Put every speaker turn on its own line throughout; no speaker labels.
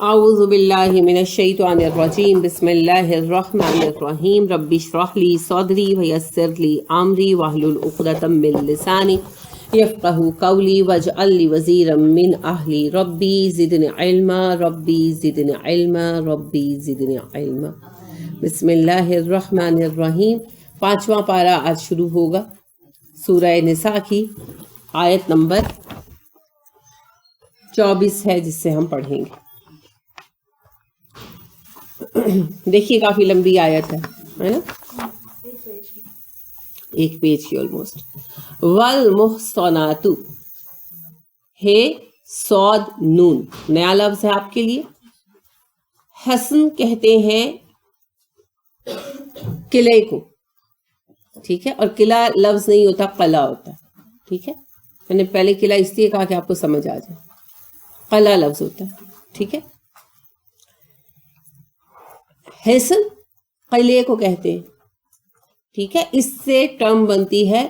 اعوذ باللہ من الشیطان الرجیم بسم اللہ الرحمن الرحیم رب اشرح لی صدری ویسر لی امری واحلل عقدۃ من لسانی یفقہوا قولی واجعل لی وزیرا من اہلی ربی زدنی علما ربی زدنی علما ربی زدنی علما۔ بسم اللہ الرحمن الرحیم۔ 5واں پارہ آج شروع ہوگا سورہ نساء کی آیت نمبر 24 ہے جس سے ہم پڑھیں گے۔ دیکھیے کافی لمبی آیت ہے نا، ایک پیج کی آلموسٹ۔ والمحصنات ہے صاد نون، نیا لفظ ہے آپ کے لیے۔ حسن کہتے ہیں قلعے کو، ٹھیک ہے، اور قلعہ لفظ نہیں ہوتا، قلعہ ہوتا ہے، ٹھیک ہے۔ میں نے پہلے قلعہ اس لیے کہا کہ آپ کو سمجھ آ جائے، قلعہ لفظ ہوتا ہے، ٹھیک ہے۔ حسن قلعے کو کہتے ہیں، ٹھیک ہے۔ اس سے ٹرم بنتی ہے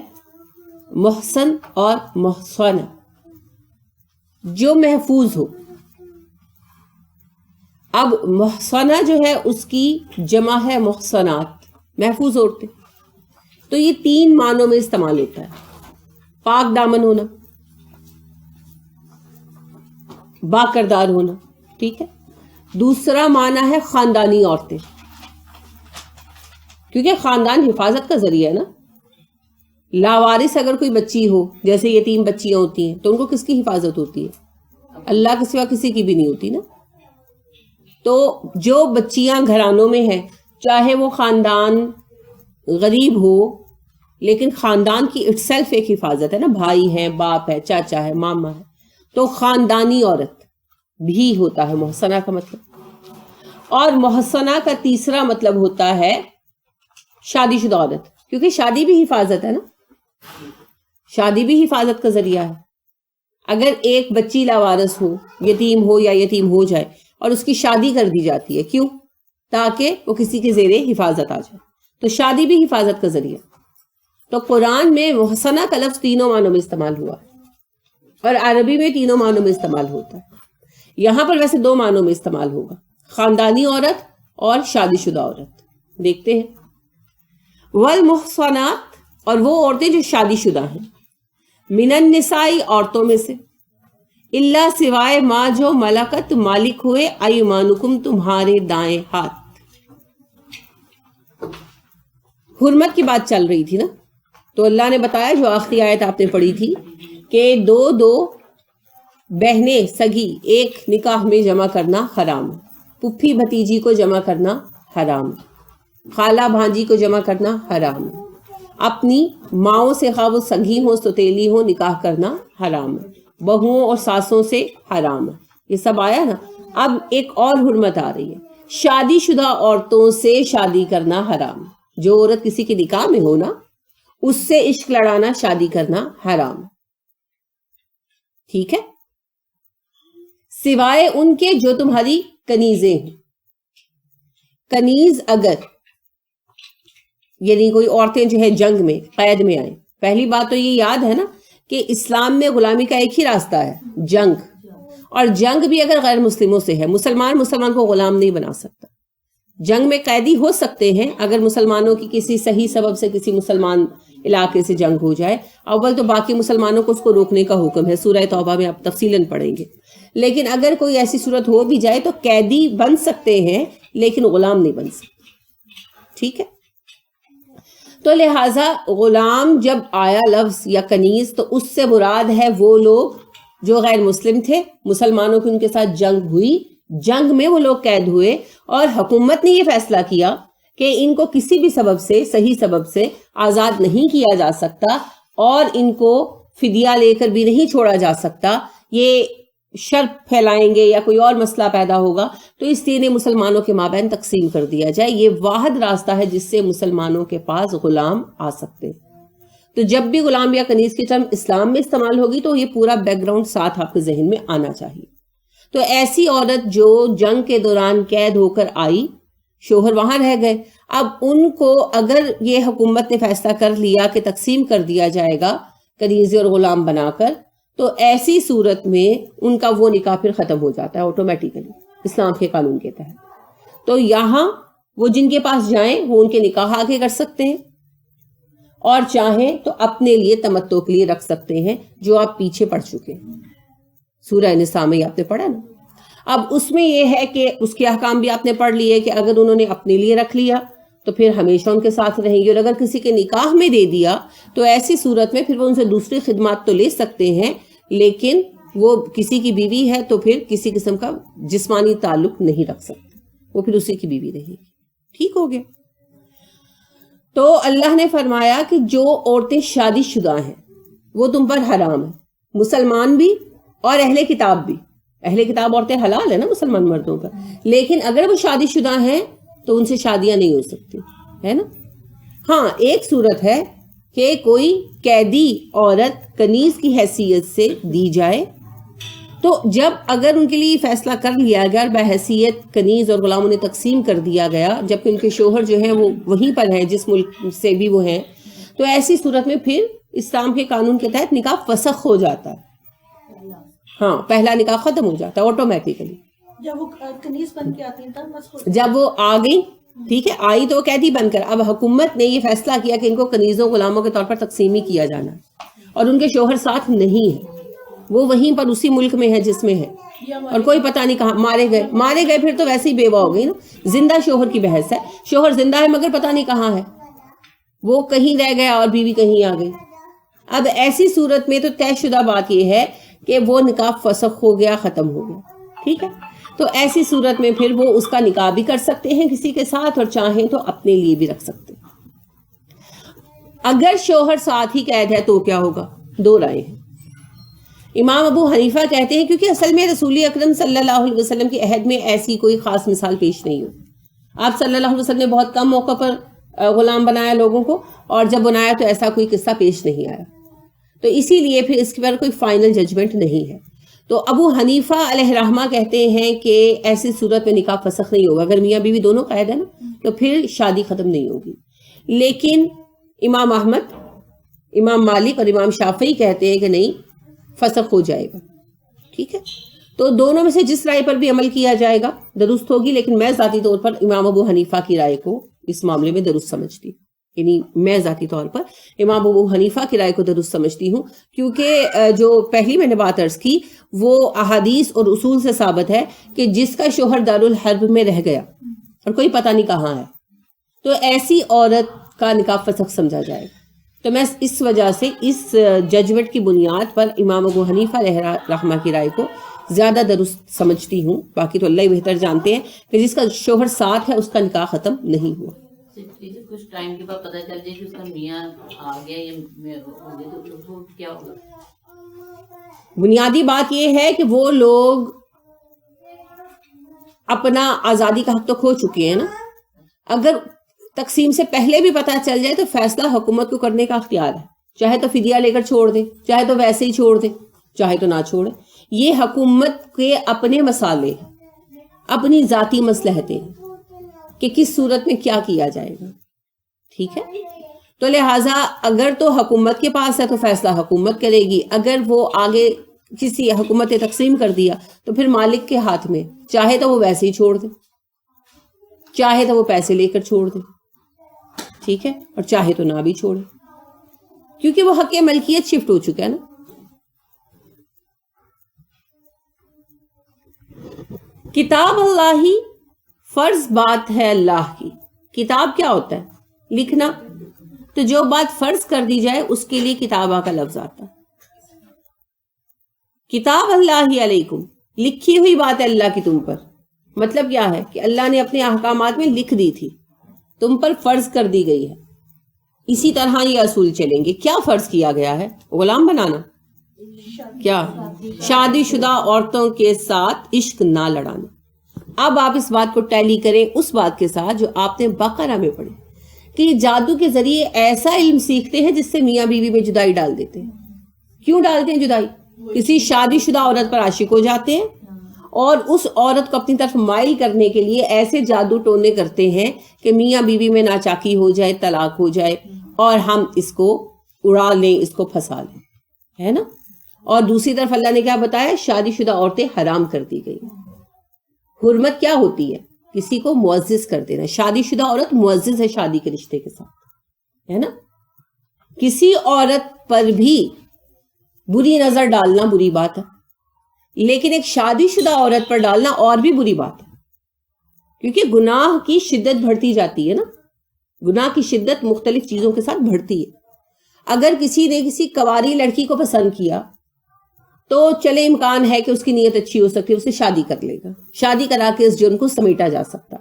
محسن اور محصنہ، جو محفوظ ہو۔ اب محصنہ جو ہے اس کی جمع ہے محصنات، محفوظ عورتیں۔ تو یہ 3 معنوں میں استعمال ہوتا ہے۔ پاک دامن ہونا، با کردار ہونا، ٹھیک ہے۔ دوسرا معنی ہے خاندانی عورتیں، کیونکہ خاندان حفاظت کا ذریعہ ہے نا۔ لاوارث اگر کوئی بچی ہو، جیسے یتیم بچیاں ہوتی ہیں، تو ان کو کس کی حفاظت ہوتی ہے؟ اللہ کے سوا کسی کی بھی نہیں ہوتی نا۔ تو جو بچیاں گھرانوں میں ہیں، چاہے وہ خاندان غریب ہو، لیکن خاندان کی اٹ سیلف ایک حفاظت ہے نا، بھائی ہے، باپ ہے، چاچا ہے، ماما ہے، تو خاندانی عورت بھی ہوتا ہے محسنہ کا مطلب۔ اور محسنہ کا تیسرا مطلب ہوتا ہے شادی شدہ عورت، کیونکہ شادی بھی حفاظت ہے نا، شادی بھی حفاظت کا ذریعہ ہے۔ اگر ایک بچی لاوارث ہو، یتیم ہو یا یتیم ہو جائے، اور اس کی شادی کر دی جاتی ہے، کیوں؟ تاکہ وہ کسی کے زیر حفاظت آ جائے، تو شادی بھی حفاظت کا ذریعہ۔ تو قرآن میں محسنہ کا لفظ 3 معنوں میں استعمال ہوا ہے، اور عربی میں 3 معنوں میں استعمال ہوتا ہے۔ یہاں پر ویسے 2 معنوں میں استعمال ہوگا، خاندانی عورت اور شادی شدہ عورت۔ دیکھتے ہیں۔ والمحصنات، اور وہ عورتیں جو شادی شدہ ہیں، من النساء، عورتوں میں سے، الا سوائے ما جو ملکت مالک ہوئے ایمانکم، تمہارے دائیں ہاتھ۔ حرمت کی بات چل رہی تھی نا، تو اللہ نے بتایا جو آخری آیت آپ نے پڑھی تھی کہ دو بہنیں سگی ایک نکاح میں جمع کرنا حرام ہے، پھپھی بھتیجی کو جمع کرنا حرام ہے، خالہ بھانجی کو جمع کرنا حرام ہے، اپنی ماؤں سے خواہ وہ سگی ہوں سوتیلی ہوں نکاح کرنا حرام ہے، بہوؤں اور ساسوں سے حرام ہے۔ یہ سب آیا نا۔ اب ایک اور حرمت آ رہی ہے، شادی شدہ عورتوں سے شادی کرنا حرام ہے۔ جو عورت کسی کے نکاح میں ہو نا، اس سے عشق لڑانا، شادی کرنا حرام ہے، ٹھیک ہے، سوائے ان کے جو تمہاری کنیزیں ہیں۔ کنیز اگر یعنی کوئی عورتیں جو ہے جنگ میں قید میں آئیں، پہلی بات تو یہ یاد ہے نا کہ اسلام میں غلامی کا ایک ہی راستہ ہے، جنگ، اور جنگ بھی اگر غیر مسلموں سے ہے، مسلمان کو غلام نہیں بنا سکتا۔ جنگ میں قیدی ہو سکتے ہیں اگر مسلمانوں کی کسی صحیح سبب سے کسی مسلمان علاقے سے جنگ ہو جائے، اول تو باقی مسلمانوں کو اس کو روکنے کا حکم ہے، سورہ توبہ میں آپ تفصیلاً پڑھیں گے۔ لیکن اگر کوئی ایسی صورت ہو بھی جائے تو قیدی بن سکتے ہیں لیکن غلام نہیں بن سکتے، ٹھیک ہے۔ تو لہٰذا غلام جب آیا لفظ یا کنیز، تو اس سے مراد ہے وہ لوگ جو غیر مسلم تھے، مسلمانوں کی ان کے ساتھ جنگ ہوئی، جنگ میں وہ لوگ قید ہوئے، اور حکومت نے یہ فیصلہ کیا کہ ان کو کسی بھی سبب سے، صحیح سبب سے آزاد نہیں کیا جا سکتا، اور ان کو فدیہ لے کر بھی نہیں چھوڑا جا سکتا، یہ شر پھیلائیں گے یا کوئی اور مسئلہ پیدا ہوگا، تو اس لیے مسلمانوں کے مابین تقسیم کر دیا جائے۔ یہ واحد راستہ ہے جس سے مسلمانوں کے پاس غلام آ سکتے ہیں۔ تو جب بھی غلام یا کنیز کی ٹرم اسلام میں استعمال ہوگی تو یہ پورا بیک گراؤنڈ ساتھ آپ کے ذہن میں آنا چاہیے۔ تو ایسی عورت جو جنگ کے دوران قید ہو کر آئی، شوہر وہاں رہ گئے، اب ان کو اگر یہ حکومت نے فیصلہ کر لیا کہ تقسیم کر دیا جائے گا کنیزی اور غلام بنا کر، تو ایسی صورت میں ان کا وہ نکاح پھر ختم ہو جاتا ہے آٹومیٹیکلی، اسلام کے قانون کے تحت. تو یہاں وہ جن کے پاس جائیں وہ ان کے نکاح آگے کر سکتے ہیں اور چاہیں تو اپنے لیے تمتع کے لیے رکھ سکتے ہیں, جو آپ پیچھے پڑھ چکے ہیں سورہ نساء میں آپ نے پڑھا نا. اب اس میں یہ ہے کہ اس کے احکام بھی آپ نے پڑھ لیے کہ اگر انہوں نے اپنے لیے رکھ لیا تو پھر ہمیشہ ان کے ساتھ رہیں گے, اور اگر کسی کے نکاح میں دے دیا تو ایسی صورت میں پھر وہ ان سے دوسری خدمات تو لے سکتے ہیں, لیکن وہ کسی کی بیوی ہے تو پھر کسی قسم کا جسمانی تعلق نہیں رکھ سکتے, وہ پھر اسی کی بیوی رہے گی. ٹھیک ہو گیا. تو اللہ نے فرمایا کہ جو عورتیں شادی شدہ ہیں وہ تم پر حرام ہے, مسلمان بھی اور اہل کتاب بھی. اہل کتاب عورتیں حلال ہے نا مسلمان مردوں پر, لیکن اگر وہ شادی شدہ ہیں تو ان سے شادیاں نہیں ہو سکتی, ہے نا. ہاں ایک صورت ہے کہ کوئی قیدی عورت کنیز کی حیثیت سے دی جائے, تو جب اگر ان کے لیے فیصلہ کر لیا گیا اور بحیثیت کنیز اور غلام انہیں تقسیم کر دیا گیا, جبکہ ان کے شوہر جو ہیں وہ وہیں پر ہیں جس ملک سے بھی وہ ہیں, تو ایسی صورت میں پھر اسلام کے قانون کے تحت نکاح فسخ ہو جاتا ہے. ہاں پہلا نکاح ختم ہو جاتا ہے آٹومیٹیکلی.
جب وہ کنیز بن کے آتی ہیں
جب وہ آ گئی, ٹھیک ہے, آئی تو وہ قیدی بن کر. اب حکومت نے یہ فیصلہ کیا کہ ان کو کنیزوں غلاموں کے طور پر تقسیم ہی کیا جانا ہے, اور ان کے شوہر ساتھ نہیں ہے, وہ وہیں پر اسی ملک میں ہے جس میں ہے, اور کوئی پتہ نہیں کہاں مارے گئے پھر تو ویسے ہی بیوہ ہو گئی نا. زندہ شوہر کی بحث ہے, شوہر زندہ ہے مگر پتہ نہیں کہاں ہے, وہ کہیں رہ گیا اور بیوی کہیں آ گئی. اب ایسی صورت میں تو طے شدہ بات یہ ہے کہ وہ نکاح فسخ ہو گیا, ختم ہو گیا. ٹھیک ہے, تو ایسی صورت میں پھر وہ اس کا نکاح بھی کر سکتے ہیں کسی کے ساتھ, اور چاہیں تو اپنے لیے بھی رکھ سکتے ہیں. اگر شوہر ساتھ ہی قید ہے تو کیا ہوگا؟ دو رائے ہیں. امام ابو حنیفہ کہتے ہیں کیونکہ اصل میں رسول اکرم صلی اللہ علیہ وسلم کے عہد میں ایسی کوئی خاص مثال پیش نہیں ہوئی. آپ صلی اللہ علیہ وسلم نے بہت کم موقع پر غلام بنایا لوگوں کو, اور جب بنایا تو ایسا کوئی قصہ پیش نہیں آیا, تو اسی لیے پھر اس کے پر کوئی فائنل ججمنٹ نہیں ہے. تو ابو حنیفہ علیہ رحمہ کہتے ہیں کہ ایسی صورت میں نکاح فسخ نہیں ہوگا. اگر میاں بیوی دونوں قید ہے نا تو پھر شادی ختم نہیں ہوگی. لیکن امام احمد, امام مالک اور امام شافعی کہتے ہیں کہ نہیں, فسخ ہو جائے گا. ٹھیک ہے, تو دونوں میں سے جس رائے پر بھی عمل کیا جائے گا درست ہوگی, لیکن میں ذاتی طور پر امام ابو حنیفہ کی رائے کو اس معاملے میں درست سمجھتی ہوں. یعنی میں ذاتی طور پر امام ابو حنیفہ کی رائے کو درست سمجھتی ہوں, کیونکہ جو پہلی میں نے بات عرض کی وہ احادیث اور اصول سے ثابت ہے کہ جس کا شوہر دارالحرب میں رہ گیا اور کوئی پتہ نہیں کہاں ہے, تو ایسی عورت کا نکاح فسخ سمجھا جائے گا. تو میں اس وجہ سے اس ججمنٹ کی بنیاد پر امام ابو حنیفہ علیہ رحمہ کی رائے کو زیادہ درست سمجھتی ہوں. باقی تو اللہ ہی بہتر جانتے ہیں کہ جس کا شوہر ساتھ ہے اس کا نکاح ختم نہیں ہوا.
کچھ ٹائم کے بعد پتہ چل جائے کہ اس کا میاں آ گیا یا تو کیا ہوگا؟
بنیادی بات یہ ہے کہ وہ لوگ اپنا آزادی کا حق تو کھو چکے ہیں نا. اگر تقسیم سے پہلے بھی پتہ چل جائے تو فیصلہ حکومت کو کرنے کا اختیار ہے. چاہے تو فدیہ لے کر چھوڑ دیں, چاہے تو ویسے ہی چھوڑ دیں, چاہے تو نہ چھوڑیں. یہ حکومت کے اپنے مسالے ہیں, اپنی ذاتی مصلحتیں کہ کس صورت میں کیا کیا جائے گا. ٹھیک ہے, تو لہٰذا اگر تو حکومت کے پاس ہے تو فیصلہ حکومت کرے گی. اگر وہ آگے کسی حکومت نے تقسیم کر دیا تو پھر مالک کے ہاتھ میں, چاہے تو وہ ویسے ہی چھوڑ دے, چاہے تو وہ پیسے لے کر چھوڑ دے. ٹھیک ہے, اور چاہے تو نہ بھی چھوڑے, کیونکہ وہ حق ملکیت شفٹ ہو چکا ہے نا. کتاب اللہ ہی فرض بات ہے اللہ کی. کتاب کیا ہوتا ہے؟ لکھنا. تو جو بات فرض کر دی جائے اس کے لیے کتابہ کا لفظ آتا ہے. کتاب اللہ علیکم, لکھی ہوئی بات ہے اللہ کی تم پر. مطلب کیا ہے کہ اللہ نے اپنے احکامات میں لکھ دی تھی, تم پر فرض کر دی گئی ہے. اسی طرح یہ اصول چلیں گے. کیا فرض کیا گیا ہے؟ غلام بنانا. کیا؟ شادی شدہ عورتوں کے ساتھ عشق نہ لڑانا. اب آپ اس بات کو ٹیلی کریں اس بات کے ساتھ جو آپ نے بقرہ میں پڑھی کہ یہ جادو کے ذریعے ایسا علم سیکھتے ہیں جس سے میاں بیوی میں جدائی ڈال دیتے ہیں. کیوں ڈالتے ہیں جدائی؟ کسی شادی شدہ عورت پر عاشق ہو جاتے ہیں اور اس عورت کو اپنی طرف مائل کرنے کے لیے ایسے جادو ٹونے کرتے ہیں کہ میاں بیوی میں ناچاکی ہو جائے, طلاق ہو جائے, اور ہم اس کو اڑا لیں, اس کو پھنسا لیں, ہے نا. اور دوسری طرف اللہ نے کیا بتایا؟ شادی شدہ عورتیں حرام کر دی گئی. حرمت کیا ہوتی ہے؟ کسی کو معزز کر دینا. شادی شدہ عورت معزز ہے شادی کے رشتے کے ساتھ, ہے نا. کسی عورت پر بھی بری نظر ڈالنا بری بات ہے, لیکن ایک شادی شدہ عورت پر ڈالنا اور بھی بری بات ہے, کیونکہ گناہ کی شدت بڑھتی جاتی ہے نا. گناہ کی شدت مختلف چیزوں کے ساتھ بڑھتی ہے. اگر کسی نے کسی کنواری لڑکی کو پسند کیا تو چلے امکان ہے کہ اس کی نیت اچھی ہو سکتی ہے, اسے شادی کر لے گا, شادی کرا کے اس جرم کو سمیٹا جا سکتا,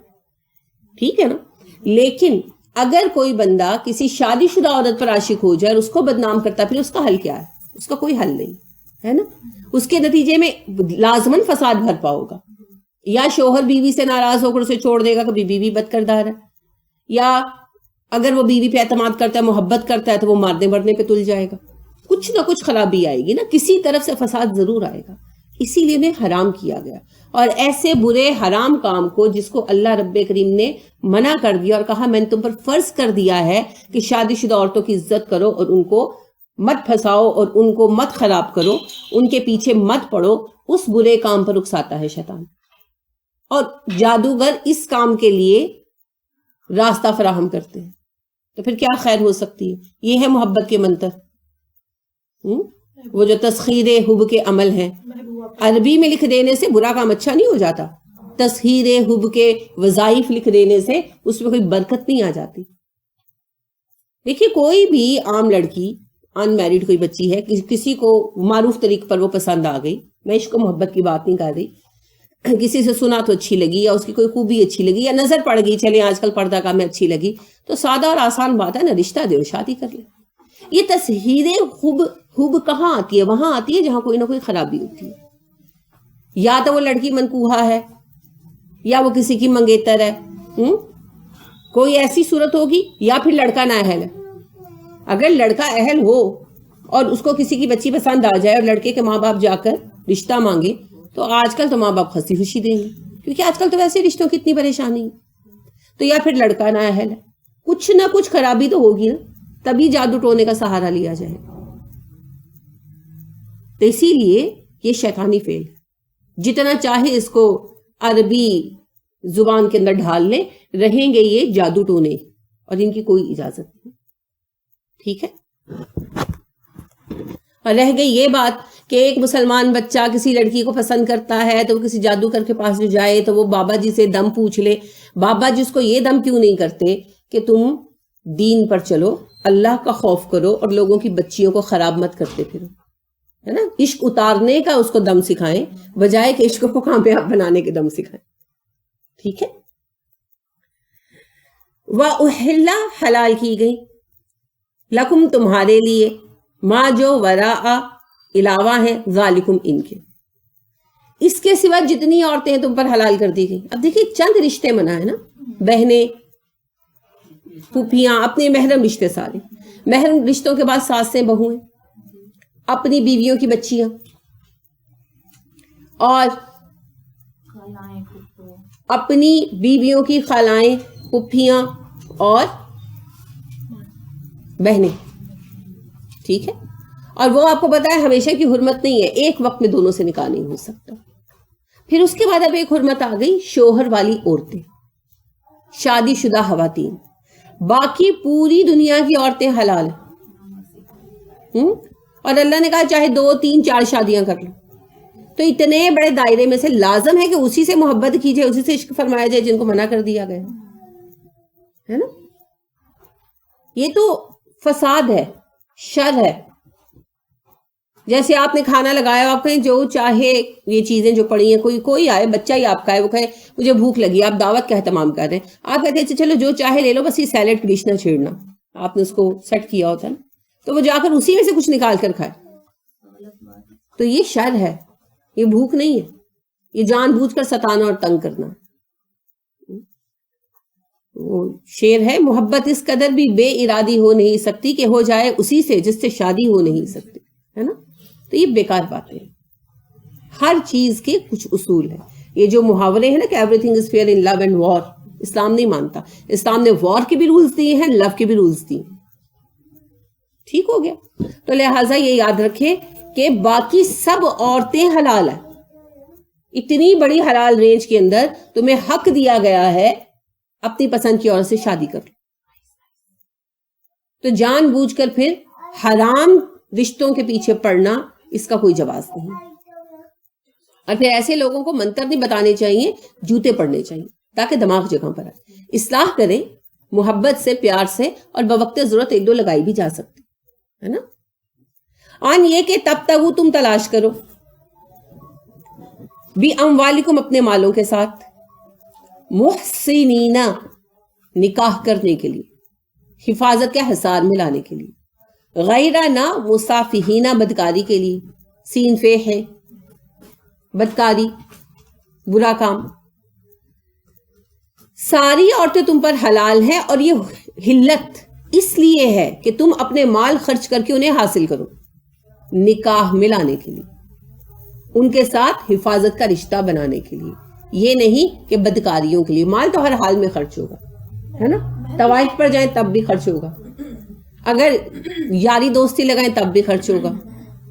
ٹھیک ہے نا. لیکن اگر کوئی بندہ کسی شادی شدہ عورت پر عاشق ہو جائے اور اس کو بدنام کرتا, پھر اس کا حل کیا ہے؟ اس کا کوئی حل نہیں ہے نا. اس کے نتیجے میں لازماً فساد بھرپا ہوگا. یا شوہر بیوی سے ناراض ہو کر اسے چھوڑ دے گا کہ بیوی بد کردار ہے, یا اگر وہ بیوی پہ اعتماد کرتا ہے, محبت کرتا ہے, تو وہ مارنے مرنے پہ تل جائے گا. کچھ نہ کچھ خرابی آئے گی نا, کسی طرف سے فساد ضرور آئے گا. اسی لیے انہیں حرام کیا گیا. اور ایسے برے حرام کام کو جس کو اللہ رب کریم نے منع کر دیا اور کہا میں نے تم پر فرض کر دیا ہے کہ شادی شدہ عورتوں کی عزت کرو اور ان کو مت پھنساؤ اور ان کو مت خراب کرو, ان کے پیچھے مت پڑو, اس برے کام پر اکساتا ہے شیطان. اور جادوگر اس کام کے لیے راستہ فراہم کرتے ہیں, تو پھر کیا خیر ہو سکتی ہے؟ یہ ہے محبت کے منتر. وہ جو تسخیر حب کے عمل ہیں, عربی میں لکھ دینے سے برا کام اچھا نہیں ہو جاتا. تسخیر حب کے وظائف لکھ دینے سے اس میں کوئی برکت نہیں آ جاتی. دیکھیے کوئی بھی عام لڑکی, ان میریڈ کوئی بچی ہے, کسی کو معروف طریق پر وہ پسند آ گئی, میں عشق و محبت کی بات نہیں کر رہی, کسی سے سنا تو اچھی لگی, یا اس کی کوئی خوبی اچھی لگی, یا نظر پڑ گئی, چلے آج کل پردہ کا میں اچھی لگی, تو سادہ اور آسان بات ہے نا, رشتہ دے اور شادی کر لے. یہ تسخیر حب کہاں آتی ہے؟ وہاں آتی ہے جہاں کوئی نہ کوئی خرابی ہوتی ہے. یا تو وہ لڑکی منکوہا ہے, یا وہ کسی کی منگیتر ہے, کوئی ایسی صورت ہوگی, یا پھر لڑکا نااہل ہے. اگر لڑکا اہل ہو اور اس کو کسی کی بچی پسند آ جائے اور لڑکے کے ماں باپ جا کر رشتہ مانگے, تو آج کل تو ماں باپ ہنسی خوشی دیں گے, کیونکہ آج کل تو ویسے رشتوں کی اتنی پریشانی ہے. تو یا پھر لڑکا نااہل ہے, کچھ نہ کچھ خرابی تو ہوگی نا, تبھی جادو ٹونے کا سہارا لیا جائے. تو اسی لیے یہ شیطانی فعل ہے. جتنا چاہے اس کو عربی زبان کے اندر ڈھال لیں, رہیں گے یہ جادو ٹونے, اور ان کی کوئی اجازت نہیں. ٹھیک ہے. اور رہ گئی یہ بات کہ ایک مسلمان بچہ کسی لڑکی کو پسند کرتا ہے تو وہ کسی جادوگر کے پاس جو جائے تو وہ بابا جی سے دم پوچھ لے. بابا جی اس کو یہ دم کیوں نہیں کرتے کہ تم دین پر چلو, اللہ کا خوف کرو اور لوگوں کی بچیوں کو خراب مت کرتے پھرو, ہے نا. عشق اتارنے کا اس کو دم سکھائیں بجائے کہ عشق کو کامیاب بنانے کے دم سکھائیں. ٹھیک ہے. وَأُحِلَّ حلال کی گئی, لکم تمہارے لیے, ما جو وراء علاوہ ہیں, ذالکم ان کے, اس کے سوا جتنی عورتیں تم پر حلال کر دی گئی. اب دیکھیے چند رشتے منع ہے نا, بہنیں, پھوپھیاں, اپنے محرم رشتے سارے. محرم رشتوں کے بعد ساسیں, بہویں, اپنی بیویوں کی بچیاں, اور اپنی بیویوں کی خالائیں, پھوپھیاں اور بہنیں. ٹھیک ہے. اور وہ آپ کو پتا ہے ہمیشہ کی حرمت نہیں ہے, ایک وقت میں دونوں سے نکاح نہیں ہو سکتا. پھر اس کے بعد اب ایک حرمت آ گئی, شوہر والی عورتیں, شادی شدہ خواتین. باقی پوری دنیا کی عورتیں حلال ہیں, اور اللہ نے کہا چاہے 2 3 4 شادیاں کر لو. تو اتنے بڑے دائرے میں سے لازم ہے کہ اسی سے محبت کی جائے, اسی سے عشق فرمایا جائے جن کو منع کر دیا گیا ہے نا. یہ تو فساد ہے, شر ہے. جیسے آپ نے کھانا لگایا, آپ کہیں جو چاہے یہ چیزیں جو پڑی ہیں, کوئی آئے, بچہ ہی آپ کا ہے, وہ کہے مجھے بھوک لگی, آپ دعوت کا اہتمام کر رہے ہیں, آپ کہتے ہیں چلو جو چاہے لے لو, بس یہ سیلیڈ کی ڈش نہ چھیڑنا. آپ نے اس کو سیٹ کیا ہوتا ہے, تو وہ جا کر اسی میں سے کچھ نکال کر کھائے. تو یہ شر ہے, یہ بھوک نہیں ہے, یہ جان بوجھ کر ستانا اور تنگ کرنا. وہ شعر ہے, محبت اس قدر بھی بے ارادی ہو نہیں سکتی کہ ہو جائے اسی سے جس سے شادی ہو نہیں سکتی, ہے نا. تو یہ بیکار باتیں ہیں. ہر چیز کے کچھ اصول ہیں. یہ جو محاورے ہیں نا کہ everything is fair in love and war, اسلام نہیں مانتا. اسلام نے وار کے بھی رولز دیے ہیں, لو کے بھی رولز دیے. ٹھیک ہو گیا. تو لہٰذا یہ یاد رکھے کہ باقی سب عورتیں حلال ہیں, اتنی بڑی حلال رینج کے اندر تمہیں حق دیا گیا ہے اپنی پسند کی عورت سے شادی کر لو. تو جان بوجھ کر پھر حرام رشتوں کے پیچھے پڑنا اس کا کوئی جواز نہیں. اور پھر ایسے لوگوں کو منتر نہیں بتانے چاہیے, جوتے پڑنے چاہیے تاکہ دماغ جگہ پر آئے. اصلاح کریں محبت سے, پیار سے, اور بوقت ضرورت ایک دو لگائی بھی جا سکتی ہے نا. آن یہ کہ تب تک وہ تم تلاش کرو بھی اموالکم اپنے مالوں کے ساتھ, محسنین نکاح کرنے کے لیے, حفاظت کے حصار میں لانے کے لیے, غیرہ نہ مصافحین بدکاری کے لیے. سین فے ہے بدکاری, برا کام. ساری عورتیں تم پر حلال ہیں, اور یہ حلت اس لیے ہے کہ تم اپنے مال خرچ کر کے انہیں حاصل کرو نکاح میں لانے کے لیے, ان کے ساتھ حفاظت کا رشتہ بنانے کے لیے. یہ نہیں کہ بدکاریوں کے لیے. مال تو ہر حال میں خرچ ہوگا ہے نا, طوائف پر جائیں تب بھی خرچ ہوگا, اگر یاری دوستی لگائیں تب بھی خرچ ہوگا.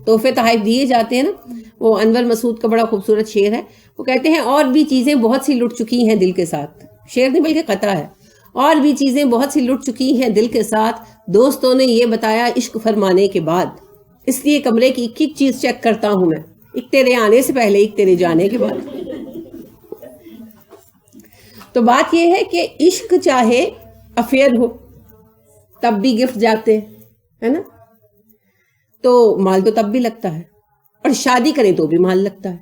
تحفے تحائف دیے جاتے ہیں نا. وہ انور مسعود کا بڑا خوبصورت شعر ہے, وہ کہتے ہیں اور بھی چیزیں بہت سی لٹ چکی ہیں دل کے ساتھ. شعر نہیں بلکہ قطعہ ہے. اور بھی چیزیں بہت سی لٹ چکی ہیں دل کے ساتھ, دوستوں نے یہ بتایا عشق فرمانے کے بعد, اس لیے کمرے کی ایک ایک چیز چیک کرتا ہوں میں, ایک تیرے آنے سے پہلے ایک تیرے جانے کے بعد. تو بات یہ ہے کہ عشق چاہے افیئر ہو تب بھی گفٹ جاتے ہیں ہے نا, تو مال تو تب بھی لگتا ہے, اور شادی کریں تو بھی مال لگتا ہے,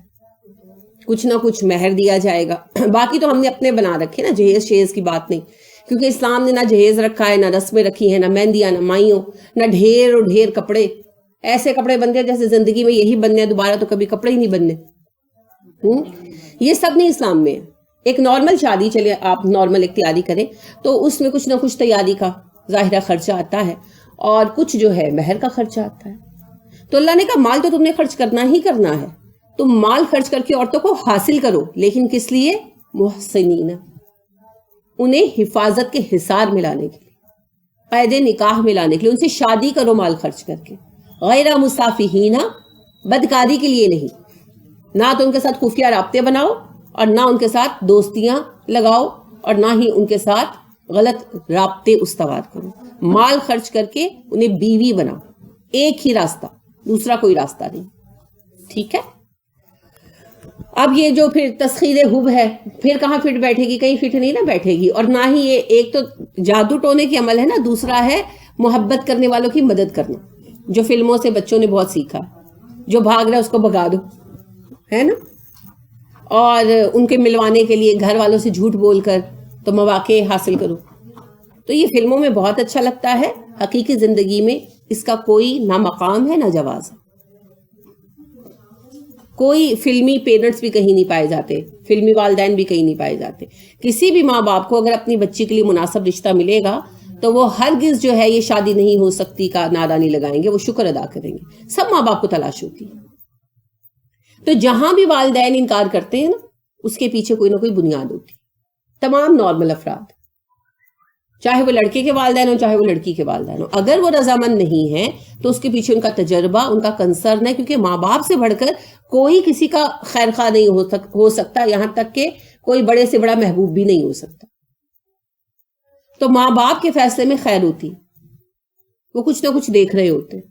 کچھ نہ کچھ مہر دیا جائے گا. باقی تو ہم نے اپنے بنا رکھے نا, جہیز شہیز کی بات نہیں, کیونکہ اسلام نے نہ جہیز رکھا ہے, نہ رسمیں رکھی ہیں, نہ مہندیاں, نہ مائیوں, نہ ڈھیر اور ڈھیر کپڑے. ایسے کپڑے بنتے ہیں جیسے زندگی میں یہی بننے ہیں, دوبارہ تو کبھی کپڑے ہی نہیں بننے. یہ سب نہیں اسلام میں ہے. ایک نارمل شادی, چلے آپ نارمل ایک تیاری کریں تو اس میں کچھ نہ کچھ تیاری کا ظاہرہ خرچہ آتا ہے, اور کچھ جو ہے مہر کا خرچہ آتا ہے. تو اللہ نے کہا مال تو تم نے خرچ کرنا ہی کرنا ہے, تم مال خرچ کر کے عورتوں کو حاصل کرو, لیکن کس لیے؟ محسنین, انہیں حفاظت کے حصار میں لانے کے لیے, قید نکاح میں لانے کے لیے. ان سے شادی کرو مال خرچ کر کے, غیر مصافحین, بدکاری کے لیے نہیں. نہ تو ان کے ساتھ خفیہ رابطے بناؤ, اور نہ ان کے ساتھ دوستیاں لگاؤ, اور نہ ہی ان کے ساتھ غلط رابطے استوار کرو. مال خرچ کر کے انہیں بیوی بناؤ, ایک ہی راستہ, دوسرا کوئی راستہ نہیں. ٹھیک ہے. اب یہ جو پھر تسخیر حب ہے, پھر کہاں فٹ بیٹھے گی؟ کہیں فٹ نہیں نہ بیٹھے گی. اور نہ ہی یہ, ایک تو جادو ٹونے کی عمل ہے نا, دوسرا ہے محبت کرنے والوں کی مدد کرنا, جو فلموں سے بچوں نے بہت سیکھا. جو بھاگ رہا ہے اس کو بھگا دو, ہے نا, اور ان کے ملوانے کے لیے گھر والوں سے جھوٹ بول کر تو مواقع حاصل کرو. تو یہ فلموں میں بہت اچھا لگتا ہے, حقیقی زندگی میں اس کا کوئی نہ مقام ہے نہ جواز ہے. کوئی فلمی پیرنٹس بھی کہیں نہیں پائے جاتے, فلمی والدین بھی کہیں نہیں پائے جاتے. کسی بھی ماں باپ کو اگر اپنی بچی کے لیے مناسب رشتہ ملے گا تو وہ ہرگز جو ہے یہ شادی نہیں ہو سکتی کا نعرہ نہیں لگائیں گے, وہ شکر ادا کریں گے. سب ماں باپ کو تلاش ہوتی ہے. تو جہاں بھی والدین انکار کرتے ہیں نا, اس کے پیچھے کوئی نہ کوئی بنیاد ہوتی ہے. تمام نارمل افراد, چاہے وہ لڑکے کے والدین ہوں چاہے وہ لڑکی کے والدین ہوں, اگر وہ رضامند نہیں ہیں تو اس کے پیچھے ان کا تجربہ, ان کا کنسرن ہے. کیونکہ ماں باپ سے بڑھ کر کوئی کسی کا خیر خواہ نہیں ہو سکتا, یہاں تک کہ کوئی بڑے سے بڑا محبوب بھی نہیں ہو سکتا. تو ماں باپ کے فیصلے میں خیر ہوتی, وہ کچھ نہ کچھ دیکھ رہے ہوتے ہیں.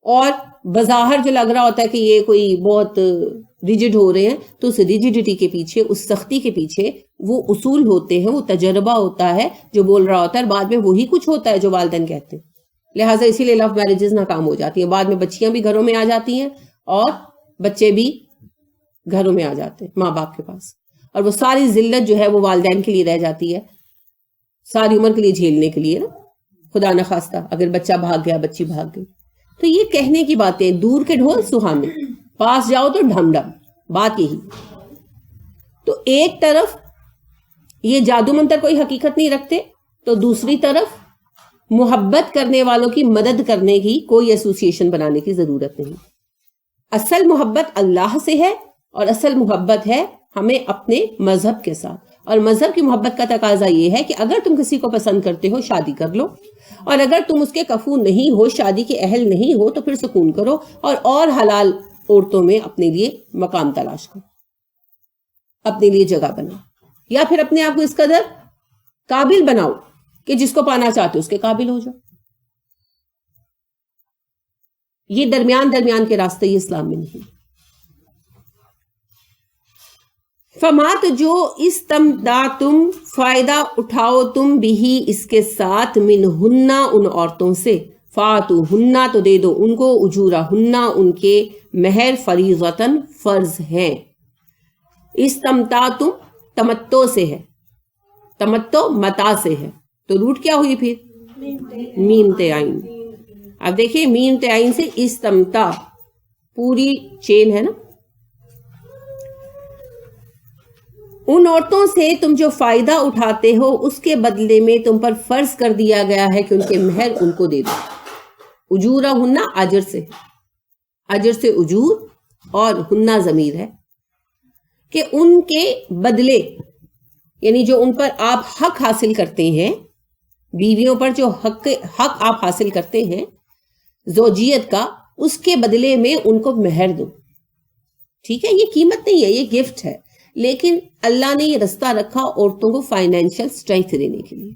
اور بظاہر جو لگ رہا ہوتا ہے کہ یہ کوئی بہت ریجڈ ہو رہے ہیں, تو اس ریجڈیٹی کے پیچھے, اس سختی کے پیچھے وہ اصول ہوتے ہیں, وہ تجربہ ہوتا ہے جو بول رہا ہوتا ہے, اور بعد میں وہی کچھ ہوتا ہے جو والدین کہتے ہیں. لہٰذا اسی لیے لو میرجز ناکام ہو جاتی ہیں. بعد میں بچیاں بھی گھروں میں آ جاتی ہیں اور بچے بھی گھروں میں آ جاتے ہیں ماں باپ کے پاس, اور وہ ساری ذلت جو ہے وہ والدین کے لیے رہ جاتی ہے, ساری عمر کے لیے جھیلنے کے لیے نا, خدا نخواستہ اگر بچہ بھاگ گیا, بچی بھاگ گئی. تو یہ کہنے کی باتیں, دور کے ڈھول سہانے, پاس جاؤ تو ڈھم ڈھم, بات یہی. تو ایک طرف یہ جادو منتر کوئی حقیقت نہیں رکھتے, تو دوسری طرف محبت کرنے والوں کی مدد کرنے کی کوئی ایسوسیشن بنانے کی ضرورت نہیں. اصل محبت اللہ سے ہے, اور اصل محبت ہے ہمیں اپنے مذہب کے ساتھ. اور مذہب کی محبت کا تقاضا یہ ہے کہ اگر تم کسی کو پسند کرتے ہو شادی کر لو, اور اگر تم اس کے کفو نہیں ہو, شادی کے اہل نہیں ہو, تو پھر سکون کرو اور حلال عورتوں میں اپنے لیے مقام تلاش کرو، اپنے لیے جگہ بناؤ، یا پھر اپنے آپ کو اس قدر قابل بناؤ کہ جس کو پانا چاہتے ہو اس کے قابل ہو جاؤ. یہ درمیان کے راستے یہ اسلام میں نہیں. فمات جو استمتعتم فائدہ اٹھاؤ تم بھی اس کے ساتھ، منہن ان عورتوں سے، فاتوہن تو دے دو ان کو، اجورہن ان کے مہر، فریضتاً فرض ہیں. استمتعتم تمتع سے ہے، تمتع متا سے ہے، تو روٹ کیا ہوئی پھر میم تعین. اب دیکھیں میم تعین سے استمتع پوری چین ہے نا. ان عورتوں سے تم جو فائدہ اٹھاتے ہو اس کے بدلے میں تم پر فرض کر دیا گیا ہے کہ ان کے مہر ان کو دے دو. اجورہن اجر سے، اجر سے اجور، اور ہنہ ضمیر ہے کہ ان کے بدلے، یعنی جو ان پر آپ حق حاصل کرتے ہیں، بیویوں پر جو حق آپ حاصل کرتے ہیں زوجیت کا، اس کے بدلے میں ان کو مہر دو. ٹھیک ہے، یہ قیمت نہیں ہے، یہ گفٹ ہے، لیکن اللہ نے یہ رستہ رکھا عورتوں کو فائنینشل اسٹرینتھ دینے کے لیے،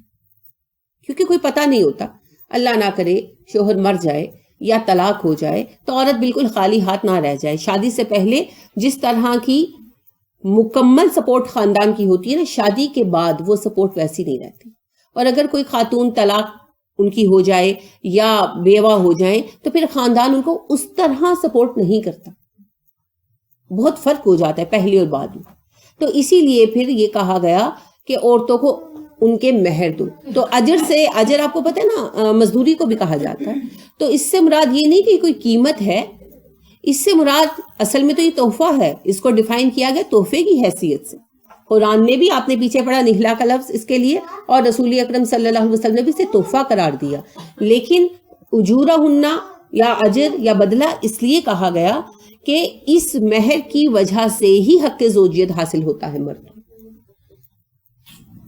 کیونکہ کوئی پتہ نہیں ہوتا، اللہ نہ کرے شوہر مر جائے یا طلاق ہو جائے تو عورت بالکل خالی ہاتھ نہ رہ جائے. شادی سے پہلے جس طرح کی مکمل سپورٹ خاندان کی ہوتی ہے نا، شادی کے بعد وہ سپورٹ ویسی نہیں رہتی. اور اگر کوئی خاتون طلاق ان کی ہو جائے یا بیوہ ہو جائیں تو پھر خاندان ان کو اس طرح سپورٹ نہیں کرتا، بہت فرق ہو جاتا ہے پہلے اور بعد میں. تو اسی لیے پھر یہ کہا گیا کہ عورتوں کو ان کے مہر دو. تو اجر سے، اجر آپ کو پتہ ہے نا مزدوری کو بھی کہا جاتا ہے، تو اس سے مراد یہ نہیں کہ کوئی قیمت ہے، اس سے مراد اصل میں تو یہ تحفہ ہے. اس کو ڈیفائن کیا گیا تحفے کی حیثیت سے. قرآن نے بھی، آپ نے پیچھے پڑھا نہلا کا لفظ اس کے لیے، اور رسول اکرم صلی اللہ علیہ وسلم نے بھی اسے تحفہ قرار دیا. لیکن اجورہن یا اجر یا بدلہ اس لیے کہا گیا کہ اس مہر کی وجہ سے ہی حق زوجیت حاصل ہوتا ہے مرد.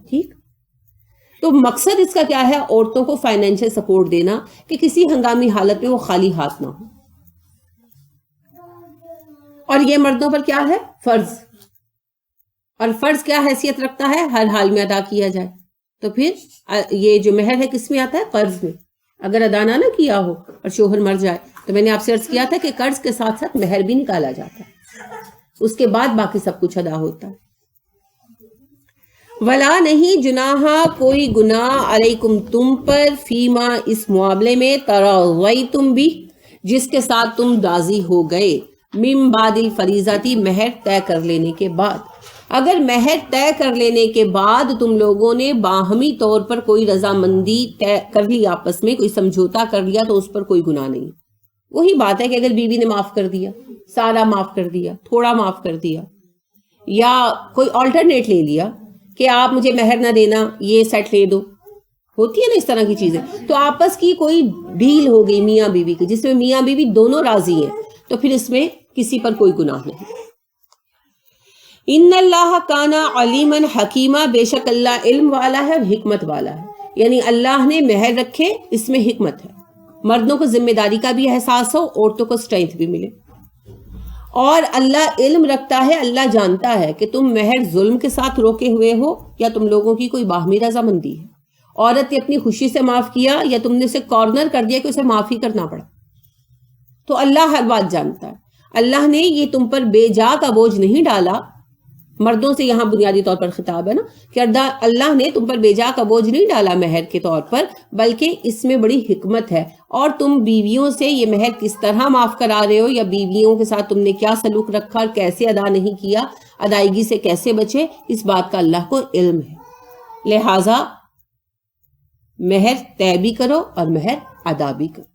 ٹھیک، تو مقصد اس کا کیا ہے؟ عورتوں کو فائنینشل سپورٹ دینا کہ کسی ہنگامی حالت میں وہ خالی ہاتھ نہ ہو. اور یہ مردوں پر کیا ہے؟ فرض. اور فرض کیا حیثیت رکھتا ہے؟ ہر حال میں ادا کیا جائے. تو پھر یہ جو مہر ہے کس میں آتا ہے؟ قرض میں. اگر ادا نہ کیا ہو اور شوہر مر جائے تو میں نے آپ سے عرض کیا تھا کہ قرض کے ساتھ ساتھ مہر بھی نکالا جاتا ہے، اس کے بعد باقی سب کچھ ادا ہوتا ہے. ولا نہیں جناح کوئی گناہ علیکم تم پر، فیما اس معاملے میں تراضیتم بھی جس کے ساتھ تم راضی ہو گئے، من بعد الفریضاتی مہر طے کر لینے کے بعد. اگر مہر طے کر لینے کے بعد تم لوگوں نے باہمی طور پر کوئی رضامندی طے کر لی، آپس میں کوئی سمجھوتا کر لیا، تو اس پر کوئی گناہ نہیں. وہی بات ہے کہ اگر بیوی نے معاف کر دیا، سارا معاف کر دیا، تھوڑا معاف کر دیا، یا کوئی آلٹرنیٹ لے لیا کہ آپ مجھے مہر نہ دینا، یہ سیٹ لے دو، ہوتی ہے نا اس طرح کی چیزیں، تو آپس کی کوئی ڈیل ہو گئی میاں بیوی کی جس میں میاں بیوی دونوں راضی ہیں، تو پھر اس میں کسی پر کوئی گناہ نہیں. ان اللہ کانا علیما حکیمہ، بے شک اللہ علم والا ہے اور حکمت والا ہے. یعنی اللہ نے مہر رکھے، اس میں حکمت ہے. مردوں کو ذمہ داری کا بھی احساس ہو، عورتوں کو اسٹرینتھ بھی ملے. اور اللہ علم رکھتا ہے، اللہ جانتا ہے کہ تم مہر ظلم کے ساتھ روکے ہوئے ہو یا تم لوگوں کی کوئی باہمی رضامندی ہے. عورت نے اپنی خوشی سے معاف کیا یا تم نے اسے کارنر کر دیا کہ اسے معاف ہی کرنا پڑا. تو اللہ ہر بات جانتا ہے. اللہ نے یہ تم پر بے جا کا بوجھ نہیں ڈالا. مردوں سے یہاں بنیادی طور پر خطاب ہے نا کہ اللہ نے تم پر بے جا کا بوجھ نہیں ڈالا مہر کے طور پر، بلکہ اس میں بڑی حکمت ہے. اور تم بیویوں سے یہ مہر کس طرح معاف کرا رہے ہو، یا بیویوں کے ساتھ تم نے کیا سلوک رکھا اور کیسے ادا نہیں کیا، ادائیگی سے کیسے بچے، اس بات کا اللہ کو علم ہے. لہٰذا مہر طے بھی کرو اور مہر ادا بھی کرو.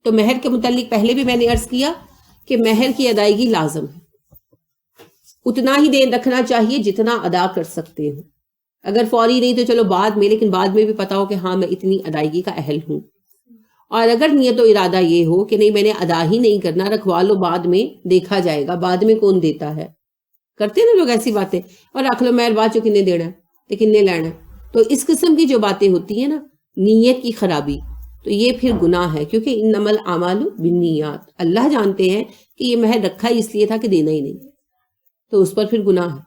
تو مہر کے متعلق پہلے بھی میں نے عرض کیا کہ مہر کی ادائیگی لازم ہے. اتنا ہی دین رکھنا چاہیے جتنا ادا کر سکتے ہو. اگر فوری نہیں تو چلو بعد میں، لیکن بعد میں بھی پتا ہو کہ ہاں میں اتنی ادائیگی کا اہل ہوں. اور اگر نیت و ارادہ یہ ہو کہ نہیں میں نے ادا ہی نہیں کرنا، رکھوا لو، بعد میں دیکھا جائے گا، بعد میں کون دیتا ہے، کرتے ہیں نا لوگ ایسی باتیں، اور رکھ لو مہر بعد چو کنے دینا ہے تو کنے لینا ہے. تو اس قسم کی جو باتیں ہوتی ہیں نا، نیت کی خرابی، تو یہ پھر گناہ ہے، کیونکہ انما الاعمال بالنیات، اللہ جانتے ہیں کہ یہ مہر رکھا ہی اس لیے تھا کہ دینا ہی نہیں، تو اس پر پھر گناہ ہے۔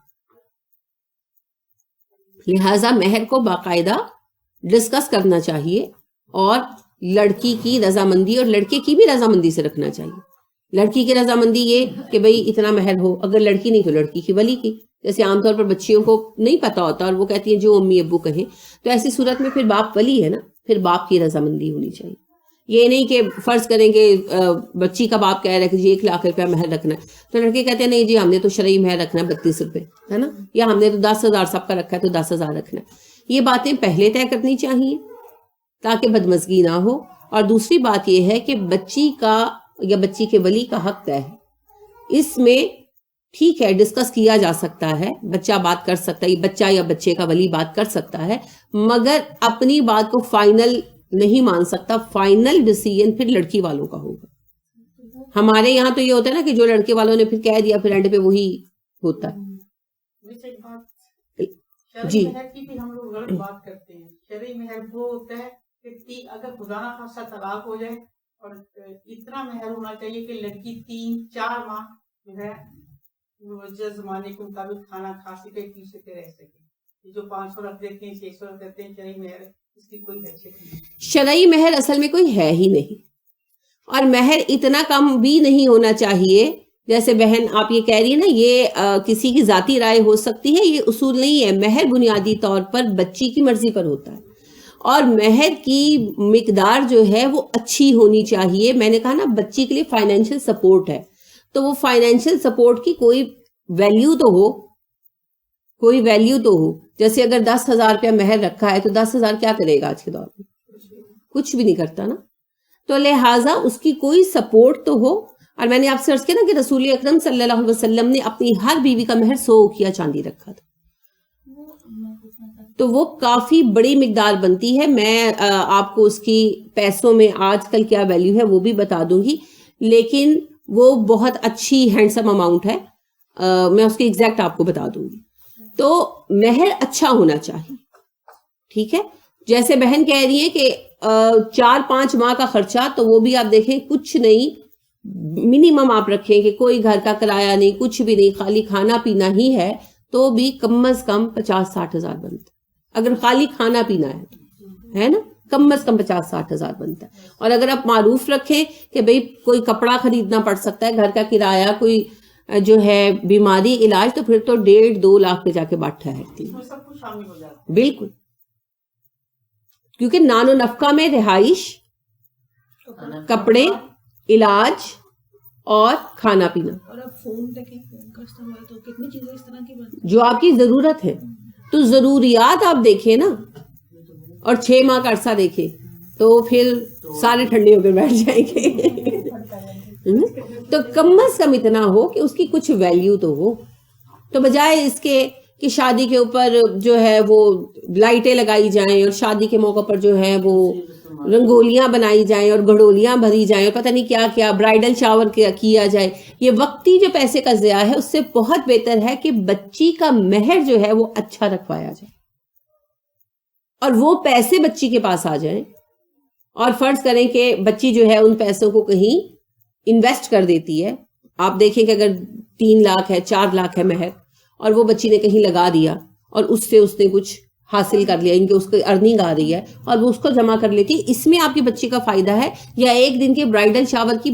لہٰذا مہر کو باقاعدہ ڈسکس کرنا چاہیے، اور لڑکی کی رضامندی اور لڑکے کی بھی رضامندی سے رکھنا چاہیے۔ لڑکی کی رضامندی یہ کہ بھئی اتنا مہر ہو، اگر لڑکی نہیں تو لڑکی کی ولی کی، جیسے عام طور پر بچیوں کو نہیں پتا ہوتا اور وہ کہتی ہیں جو امی ابو کہیں، تو ایسی صورت میں پھر باپ ولی ہے نا، پھر باپ کی رضامندی ہونی چاہیے۔ یہ نہیں کہ فرض کریں کہ بچی کا باپ کہہ رہا ہے کہ جی 1 لاکھ روپیہ مہر رکھنا ہے، تو لڑکے کہتے ہیں نہیں جی ہم نے تو شرعی مہر رکھنا ہے 32 روپے، ہے نا، یا ہم نے تو 10,000 سب کا رکھا ہے تو 10,000 رکھنا ہے۔ یہ باتیں پہلے طے کرنی چاہیے تاکہ بدمزگی نہ ہو۔ اور دوسری بات یہ ہے کہ بچی کا یا بچی کے ولی کا حق طے ہے، اس میں ٹھیک ہے ڈسکس کیا جا سکتا ہے، بچہ بات کر سکتا ہے، بچہ یا بچے کا ولی بات کر سکتا ہے، مگر اپنی بات کو فائنل نہیں مان سکتا۔ فائنل ڈیسیژن پھر لڑکی والوں کا ہوگا۔ ہمارے یہاں تو یہ ہوتا ہے نا کہ جو لڑکے والوں نے پھر کہہ دیا پھر اینڈ پہ وہی ہوتا ہے۔
جی مہر کی بھی ہم لوگ غلط بات کرتے ہیں۔ شرعی مہر وہ ہوتا ہے کہ اگر خدا نہ خواستہ طلاق ہو جائے اور اتنا مہر ہونا چاہیے کہ لڑکی 3-4 ماہ جو ہے روزہ زمانے کے مطابق کھانا کھا سکے، پی سکے، رہ سکے۔ جو 500 رکھ دیتے ہیں، 600 رکھ دیتے ہیں، شرعی مہر اس کی کوئی حیثیت نہیں۔
شرعی مہر اصل میں کوئی ہے ہی نہیں، اور مہر اتنا کم بھی نہیں ہونا چاہیے۔ جیسے بہن آپ یہ کہہ رہی ہے نا، یہ کسی کی ذاتی رائے ہو سکتی ہے، یہ اصول نہیں ہے۔ مہر بنیادی طور پر بچی کی مرضی پر ہوتا ہے، اور مہر کی مقدار جو ہے وہ اچھی ہونی چاہیے۔ میں نے کہا نا بچی کے لیے فائنینشیل سپورٹ ہے، تو وہ فائنینشیل سپورٹ کی کوئی ویلیو تو ہو، کوئی ویلیو تو ہو۔ جیسے اگر 10,000 روپیہ مہر رکھا ہے تو 10,000 کیا کرے گا آج کے دور میں؟ کچھ بھی نہیں کرتا نا۔ تو لہٰذا اس کی کوئی سپورٹ تو ہو۔ اور میں نے آپ سے عرض کیا نا کہ رسول اکرم صلی اللہ علیہ وسلم نے اپنی ہر بیوی کا مہر 100 اوقیہ چاندی رکھا تھا، تو وہ کافی بڑی مقدار بنتی ہے۔ میں آپ کو اس کی پیسوں میں آج کل کیا ویلیو ہے وہ بھی بتا دوں گی، لیکن وہ بہت اچھی ہینڈسم اماؤنٹ ہے، میں اس کی ایگزیکٹ آپ کو بتا دوں گی۔ تو مہر اچھا ہونا چاہیے، ٹھیک ہے۔ جیسے بہن کہہ رہی ہے کہ 4-5 ماہ کا خرچہ، تو وہ بھی آپ دیکھیں کچھ نہیں، منیمم آپ رکھیں کہ کوئی گھر کا کرایہ نہیں، کچھ بھی نہیں، خالی کھانا پینا ہی ہے، تو بھی کم از کم 50-60 ہزار بنتا ہے۔ اگر خالی کھانا پینا ہے نا، کم از کم 50-60 ہزار بنتا ہے۔ اور اگر آپ معروف رکھیں کہ بھئی کوئی کپڑا خریدنا پڑ سکتا ہے، گھر کا کرایہ، کوئی جو ہے بیماری علاج، تو پھر تو 1.5-2 لاکھ پہ جا کے بات ٹھہرتی ہے،
سب کچھ شامل ہو جاتا ہے۔
بالکل، کیونکہ نان و نفقہ میں رہائش، کپڑے، علاج اور کھانا پینا،
اور اب فون دیکھیں، فون کا استعمال، تو کتنی چیزیں اس طرح کی بنتی
جو آپ کی ضرورت ہے۔ تو ضروریات آپ دیکھیں نا، اور 6 ماہ کا عرصہ دیکھیں، تو پھر سارے ٹھنڈے ہو کے بیٹھ جائیں گے۔ تو کم از کم اتنا ہو کہ اس کی کچھ ویلیو تو ہو، تو بجائے اس کے کہ شادی کے اوپر جو ہے وہ لائٹیں لگائی جائیں، اور شادی کے موقع پر جو ہے وہ رنگولیاں بنائی جائیں اور گھڑولیاں بھری جائیں اور پتہ نہیں کیا کیا، برائیڈل شاور کیا جائے، یہ وقتی جو پیسے کا ضیاع ہے، اس سے بہت بہتر ہے کہ بچی کا مہر جو ہے وہ اچھا رکھوایا جائے، اور وہ پیسے بچی کے پاس آ جائیں۔ اور فرض کریں کہ بچی جو ہے ان پیسوں کو کہیں انویسٹ کر دیتی ہے، آپ دیکھیں کہ اگر 3 لاکھ ہے، 4 لاکھ ہے مہر، اور وہ بچی نے کہیں لگا دیا اور اس سے اس نے کچھ حاصل کر لیا، ان کے اس کو ارننگ آ رہی ہے اور وہ اس کو جمع کر لیتی، اس میں آپ کی بچی کا فائدہ ہے، یا ایک دن کے برائیڈل شاور کی